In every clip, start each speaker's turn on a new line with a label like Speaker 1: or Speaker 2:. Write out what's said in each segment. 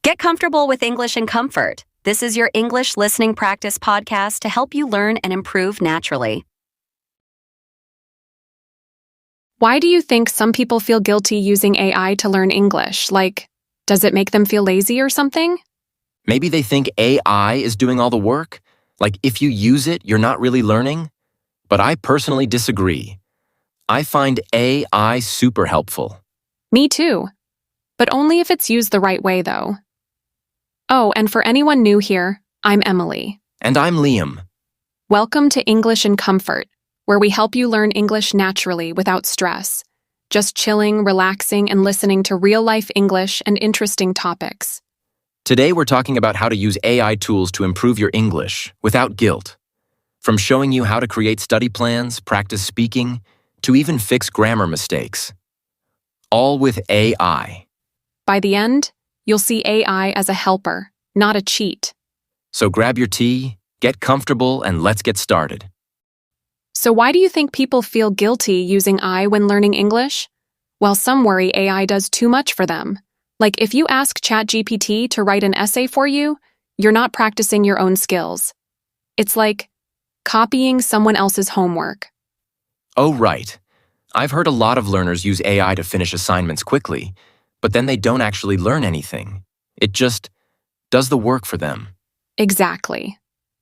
Speaker 1: Get comfortable with English in comfort. This is your English listening practice podcast to help you learn and improve naturally.
Speaker 2: Why do you think some people feel guilty using AI to learn English? Like, does it make them feel lazy or something?
Speaker 3: Maybe they think AI is doing all the work. Like, if you use it, you're not really learning. But I personally disagree. I find AI super helpful.
Speaker 2: Me too. But only if it's used the right way, though. Oh, and for anyone new here, I'm Emily.
Speaker 3: And I'm Liam.
Speaker 2: Welcome to English in Comfort, where we help you learn English naturally without stress. Just chilling, relaxing, and listening to real-life English and interesting topics.
Speaker 3: Today we're talking about how to use AI tools to improve your English without guilt. From showing you how to create study plans, practice speaking, to even fix grammar mistakes. All with AI.
Speaker 2: By the end, you'll see AI as a helper, not a cheat.
Speaker 3: So grab your tea, get comfortable, and let's get started.
Speaker 2: So why do you think people feel guilty using AI when learning English? Well, some worry AI does too much for them. Like if you ask ChatGPT to write an essay for you, you're not practicing your own skills. It's like copying someone else's homework.
Speaker 3: Oh, right. I've heard a lot of learners use AI to finish assignments quickly, but then they don't actually learn anything. It just does the work for them.
Speaker 2: Exactly.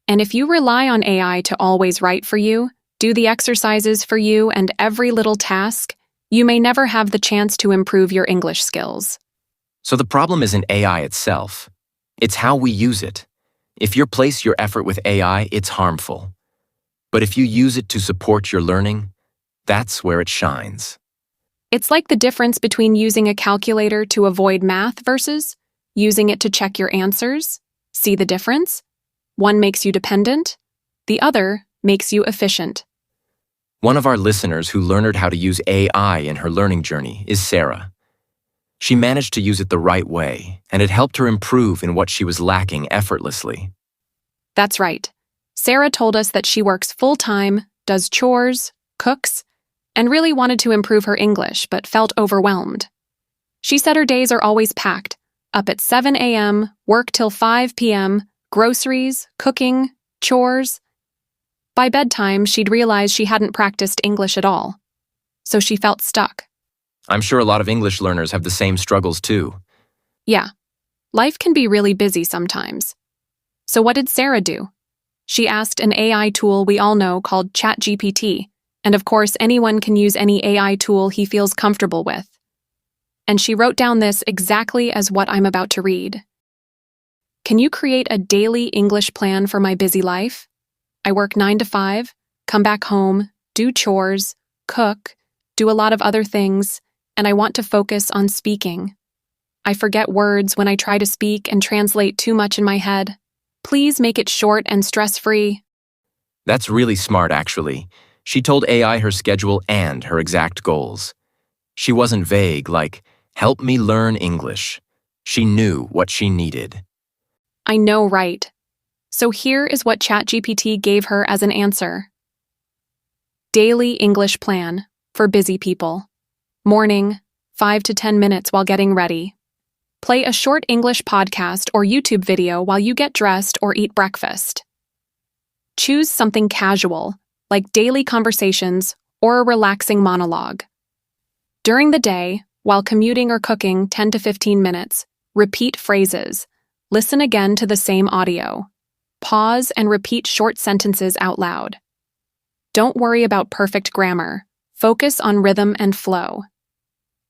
Speaker 2: And if you rely on AI to always write for you, do the exercises for you, and every little task, you may never have the chance to improve your English skills.
Speaker 3: So the problem isn't AI itself. It's how we use it. If you place your effort with AI, it's harmful. But if you use it to support your learning, that's where it shines.
Speaker 2: It's like the difference between using a calculator to avoid math versus using it to check your answers. See the difference? One makes you dependent, the other makes you efficient.
Speaker 3: One of our listeners who learned how to use AI in her learning journey is Sarah. She managed to use it the right way, and it helped her improve in what she was lacking effortlessly.
Speaker 2: That's right. Sarah told us that she works full-time, does chores, cooks, and really wanted to improve her English but felt overwhelmed. She said her days are always packed, up at 7 a.m., work till 5 p.m., groceries, cooking, chores. By bedtime, she'd realized she hadn't practiced English at all, so she felt stuck.
Speaker 3: I'm sure a lot of English learners have the same struggles too.
Speaker 2: Yeah, life can be really busy sometimes. So what did Sarah do? She asked an AI tool we all know called ChatGPT, and of course anyone can use any AI tool he feels comfortable with. And she wrote down this exactly as what I'm about to read. Can you create a daily English plan for my busy life? I work 9 to 5, come back home, do chores, cook, do a lot of other things, and I want to focus on speaking. I forget words when I try to speak and translate too much in my head. Please make it short and stress-free.
Speaker 3: That's really smart, actually. She told AI her schedule and her exact goals. She wasn't vague, like, help me learn English. She knew what she needed.
Speaker 2: I know, right? So here is what ChatGPT gave her as an answer. Daily English plan for busy people. Morning, 5 to 10 minutes while getting ready. Play a short English podcast or YouTube video while you get dressed or eat breakfast. Choose something casual, like daily conversations or a relaxing monologue. During the day, while commuting or cooking 10 to 15 minutes, repeat phrases. Listen again to the same audio. Pause and repeat short sentences out loud. Don't worry about perfect grammar. Focus on rhythm and flow.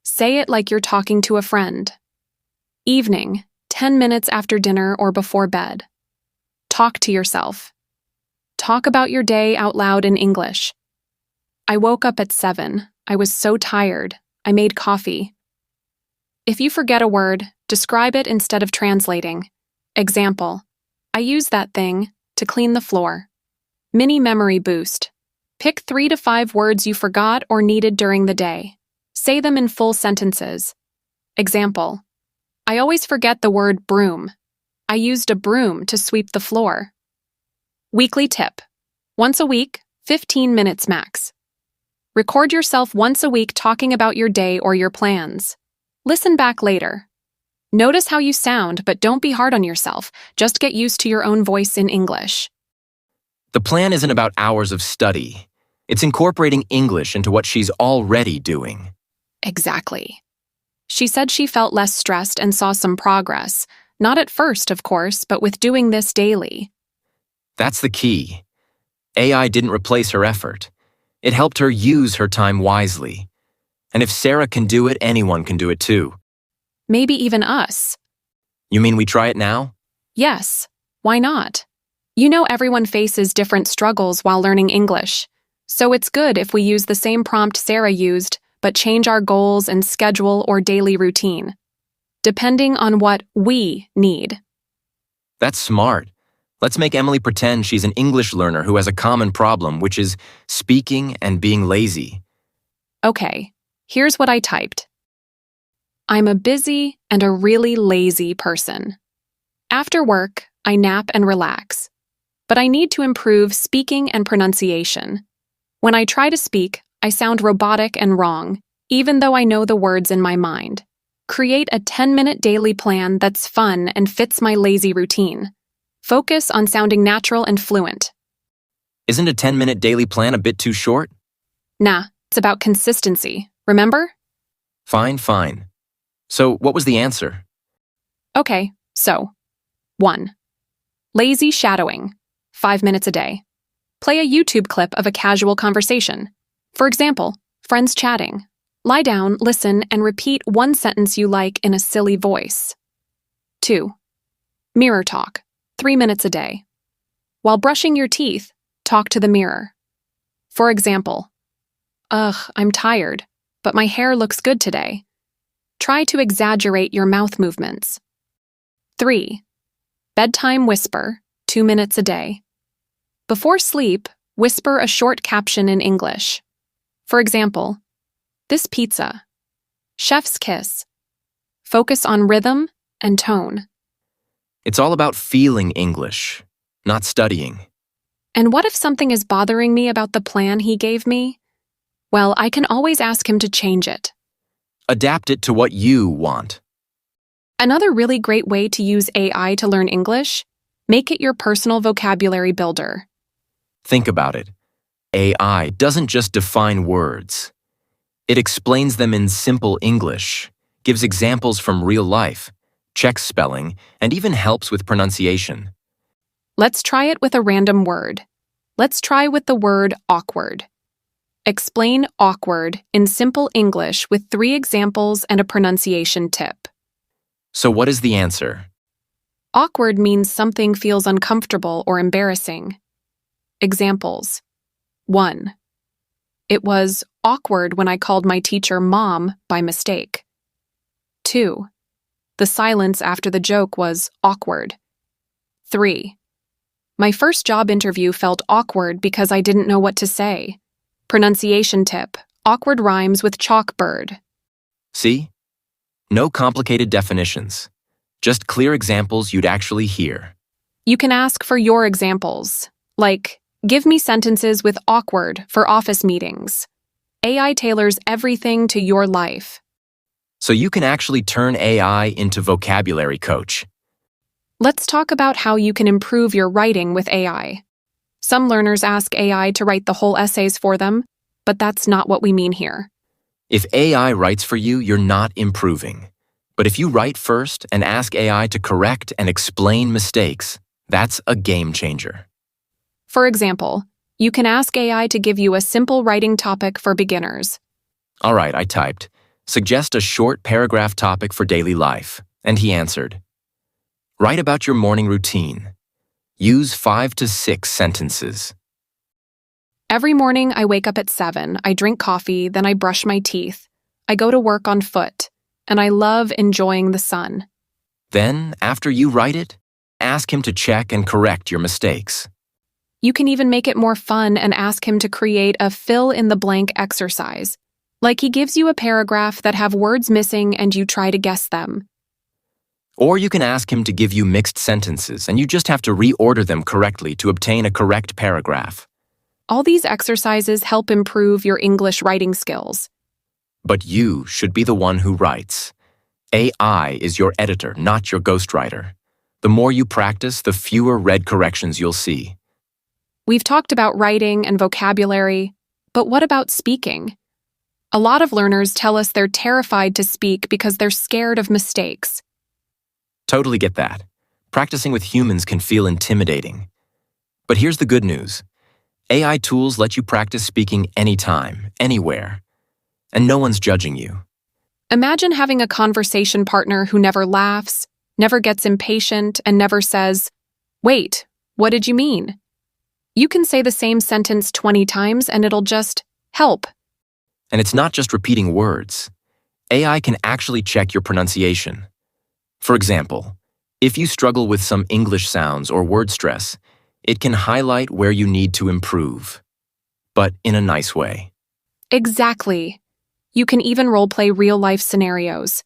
Speaker 2: Say it like you're talking to a friend. Evening, 10 minutes after dinner or before bed. Talk to yourself. Talk about your day out loud in English. I woke up at 7. I was so tired. I made coffee. If you forget a word, describe it instead of translating. Example, I used that thing to clean the floor. Mini memory boost. Pick 3 to 5 words you forgot or needed during the day. Say them in full sentences. Example, I always forget the word broom. I used a broom to sweep the floor. Weekly tip. Once a week, 15 minutes max. Record yourself once a week talking about your day or your plans. Listen back later. Notice how you sound, but don't be hard on yourself. Just get used to your own voice in English.
Speaker 3: The plan isn't about hours of study. It's incorporating English into what she's already doing.
Speaker 2: Exactly. She said she felt less stressed and saw some progress. Not at first, of course, but with doing this daily.
Speaker 3: That's the key. AI didn't replace her effort. It helped her use her time wisely. And if Sarah can do it, anyone can do it too.
Speaker 2: Maybe even us.
Speaker 3: You mean we try it now?
Speaker 2: Yes, why not? You know everyone faces different struggles while learning English. So it's good if we use the same prompt Sarah used, but change our goals and schedule or daily routine, depending on what we need.
Speaker 3: That's smart. Let's make Emily pretend she's an English learner who has a common problem, which is speaking and being lazy.
Speaker 2: Okay, here's what I typed. I'm a busy and a really lazy person. After work, I nap and relax. But I need to improve speaking and pronunciation. When I try to speak, I sound robotic and wrong, even though I know the words in my mind. Create a 10-minute daily plan that's fun and fits my lazy routine. Focus on sounding natural and fluent.
Speaker 3: Isn't a 10-minute daily plan a bit too short?
Speaker 2: Nah, it's about consistency, remember?
Speaker 3: Fine. So, what was the answer?
Speaker 2: Okay, so 1. Lazy shadowing, 5 minutes a day. Play a YouTube clip of a casual conversation. For example, friends chatting. Lie down, listen, and repeat one sentence you like in a silly voice. 2. Mirror talk, 3 minutes a day. While brushing your teeth, talk to the mirror. For example, ugh, I'm tired, but my hair looks good today. Try to exaggerate your mouth movements. 3. Bedtime whisper, 2 minutes a day. Before sleep, whisper a short caption in English. For example, this pizza. Chef's kiss. Focus on rhythm and tone.
Speaker 3: It's all about feeling English, not studying.
Speaker 2: And what if something is bothering me about the plan he gave me? Well, I can always ask him to change it.
Speaker 3: Adapt it to what you want.
Speaker 2: Another really great way to use AI to learn English, make it your personal vocabulary builder.
Speaker 3: Think about it. AI doesn't just define words. It explains them in simple English, gives examples from real life, checks spelling, and even helps with pronunciation.
Speaker 2: Let's try it with a random word. Let's try with the word awkward. Explain awkward in simple English with 3 examples and a pronunciation tip.
Speaker 3: So what is the answer?
Speaker 2: Awkward means something feels uncomfortable or embarrassing. Examples. 1. It was awkward when I called my teacher Mom by mistake. 2. The silence after the joke was awkward. 3. My first job interview felt awkward because I didn't know what to say. Pronunciation tip. Awkward rhymes with chalkbird.
Speaker 3: See? No complicated definitions. Just clear examples you'd actually hear.
Speaker 2: You can ask for your examples, like, give me sentences with awkward for office meetings. AI tailors everything to your life.
Speaker 3: So you can actually turn AI into vocabulary coach.
Speaker 2: Let's talk about how you can improve your writing with AI. Some learners ask AI to write the whole essays for them, but that's not what we mean here.
Speaker 3: If AI writes for you, you're not improving. But if you write first and ask AI to correct and explain mistakes, that's a game changer.
Speaker 2: For example, you can ask AI to give you a simple writing topic for beginners.
Speaker 3: All right, I typed, suggest a short paragraph topic for daily life, and he answered, write about your morning routine. Use 5 to 6 sentences.
Speaker 2: Every morning I wake up at 7, I drink coffee, then I brush my teeth. I go to work on foot, and I love enjoying the sun.
Speaker 3: Then, after you write it, ask him to check and correct your mistakes.
Speaker 2: You can even make it more fun and ask him to create a fill-in-the-blank exercise. Like he gives you a paragraph that have words missing and you try to guess them.
Speaker 3: Or you can ask him to give you mixed sentences and you just have to reorder them correctly to obtain a correct paragraph.
Speaker 2: All these exercises help improve your English writing skills.
Speaker 3: But you should be the one who writes. AI is your editor, not your ghostwriter. The more you practice, the fewer red corrections you'll see.
Speaker 2: We've talked about writing and vocabulary, but what about speaking? A lot of learners tell us they're terrified to speak because they're scared of mistakes.
Speaker 3: Totally get that. Practicing with humans can feel intimidating. But here's the good news. AI tools let you practice speaking anytime, anywhere, and no one's judging you.
Speaker 2: Imagine having a conversation partner who never laughs, never gets impatient, and never says, "Wait, what did you mean?" You can say the same sentence 20 times and it'll just help.
Speaker 3: And it's not just repeating words. AI can actually check your pronunciation. For example, if you struggle with some English sounds or word stress, it can highlight where you need to improve, but in a nice way.
Speaker 2: Exactly. You can even role-play real-life scenarios.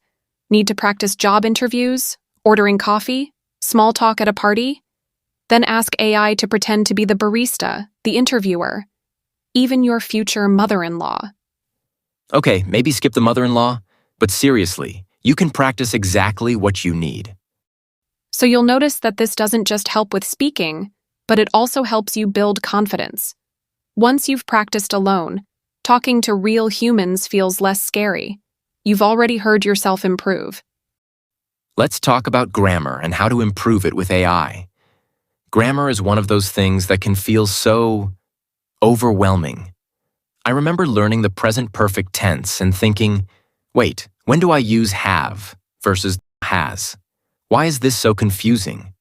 Speaker 2: Need to practice job interviews, ordering coffee, small talk at a party? Then ask AI to pretend to be the barista, the interviewer, even your future mother-in-law.
Speaker 3: Okay, maybe skip the mother-in-law, but seriously, you can practice exactly what you need.
Speaker 2: So you'll notice that this doesn't just help with speaking, but it also helps you build confidence. Once you've practiced alone, talking to real humans feels less scary. You've already heard yourself improve.
Speaker 3: Let's talk about grammar and how to improve it with AI. Grammar is one of those things that can feel so overwhelming. I remember learning the present perfect tense and thinking, wait, when do I use have versus has? Why is this so confusing?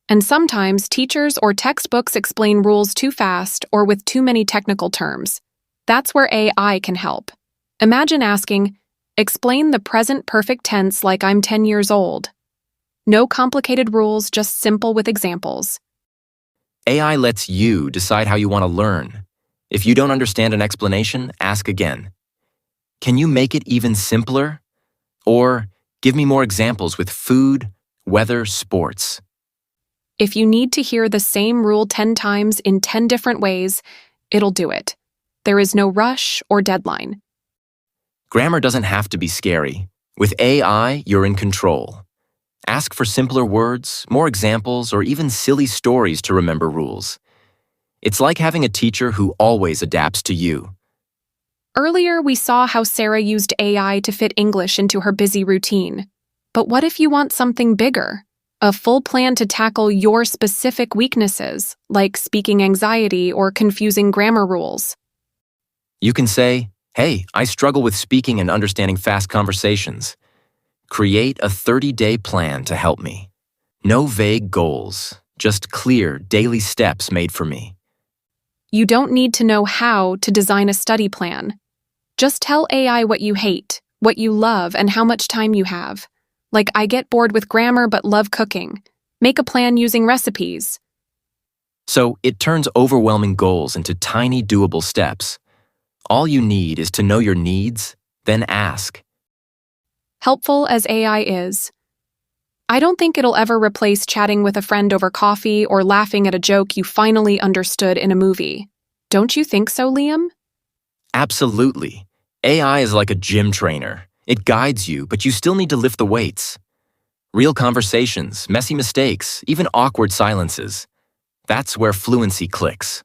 Speaker 2: And sometimes teachers or textbooks explain rules too fast or with too many technical terms. That's where AI can help. Imagine asking, "Explain the present perfect tense like I'm 10 years old." No complicated rules, just simple with examples.
Speaker 3: AI lets you decide how you want to learn. If you don't understand an explanation, ask again. Can you make it even simpler? Or give me more examples with food, weather, sports.
Speaker 2: If you need to hear the same rule 10 times in 10 different ways, it'll do it. There is no rush or deadline.
Speaker 3: Grammar doesn't have to be scary. With AI, you're in control. Ask for simpler words, more examples, or even silly stories to remember rules. It's like having a teacher who always adapts to you.
Speaker 2: Earlier, we saw how Sarah used AI to fit English into her busy routine. But what if you want something bigger? A full plan to tackle your specific weaknesses, like speaking anxiety or confusing grammar rules.
Speaker 3: You can say, hey, I struggle with speaking and understanding fast conversations. Create a 30-day plan to help me. No vague goals, just clear daily steps made for me.
Speaker 2: You don't need to know how to design a study plan. Just tell AI what you hate, what you love, and how much time you have. Like, I get bored with grammar but love cooking. Make a plan using recipes.
Speaker 3: So it turns overwhelming goals into tiny, doable steps. All you need is to know your needs, then ask.
Speaker 2: Helpful as AI is, I don't think it'll ever replace chatting with a friend over coffee or laughing at a joke you finally understood in a movie. Don't you think so, Liam?
Speaker 3: Absolutely. AI is like a gym trainer. It guides you, but you still need to lift the weights. Real conversations, messy mistakes, even awkward silences. That's where fluency clicks.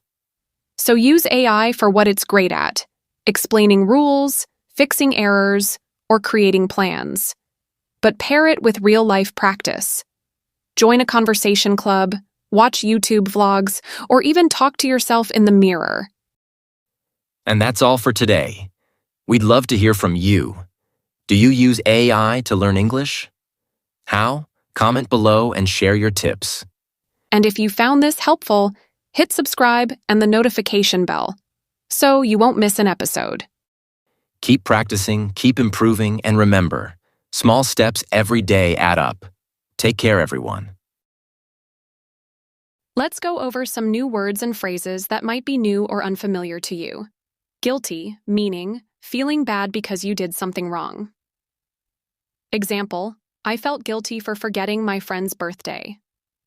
Speaker 2: So use AI for what it's great at: explaining rules, fixing errors, or creating plans. But pair it with real-life practice. Join a conversation club, watch YouTube vlogs, or even talk to yourself in the mirror.
Speaker 3: And that's all for today. We'd love to hear from you. Do you use AI to learn English? How? Comment below and share your tips.
Speaker 2: And if you found this helpful, hit subscribe and the notification bell so you won't miss an episode.
Speaker 3: Keep practicing, keep improving, and remember, small steps every day add up. Take care, everyone.
Speaker 2: Let's go over some new words and phrases that might be new or unfamiliar to you. Guilty, meaning feeling bad because you did something wrong. Example, I felt guilty for forgetting my friend's birthday.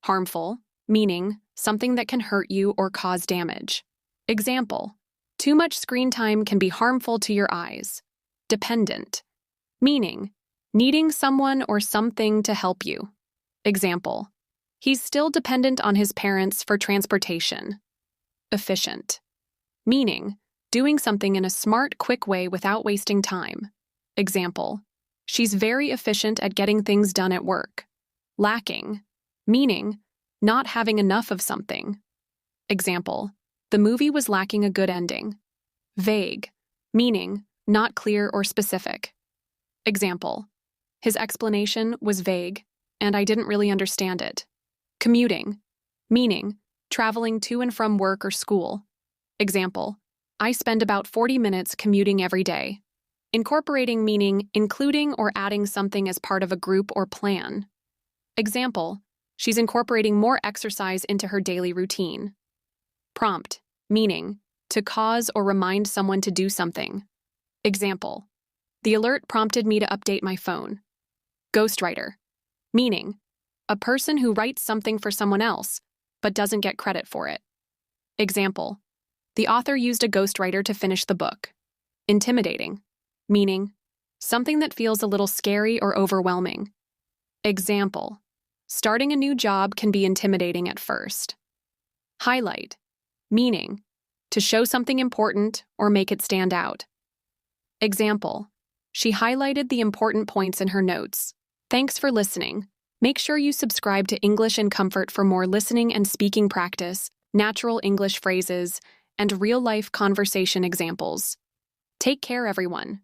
Speaker 2: Harmful, meaning something that can hurt you or cause damage. Example, too much screen time can be harmful to your eyes. Dependent, meaning Needing someone or something to help you. Example, he's still dependent on his parents for transportation. Efficient. Meaning, doing something in a smart, quick way without wasting time. Example, she's very efficient at getting things done at work. Lacking. Meaning, not having enough of something. Example, the movie was lacking a good ending. Vague. Meaning, not clear or specific. Example, his explanation was vague, and I didn't really understand it. Commuting. Meaning, traveling to and from work or school. Example, I spend about 40 minutes commuting every day. Incorporating meaning including or adding something as part of a group or plan. Example, she's incorporating more exercise into her daily routine. Prompt, meaning, to cause or remind someone to do something. Example, the alert prompted me to update my phone. Ghostwriter, meaning, a person who writes something for someone else, but doesn't get credit for it. Example, the author used a ghostwriter to finish the book. Intimidating, meaning, something that feels a little scary or overwhelming. Example, starting a new job can be intimidating at first. Highlight, meaning, to show something important or make it stand out. Example, she highlighted the important points in her notes. Thanks for listening. Make sure you subscribe to English in Comfort for more listening and speaking practice, natural English phrases, and real-life conversation examples. Take care, everyone.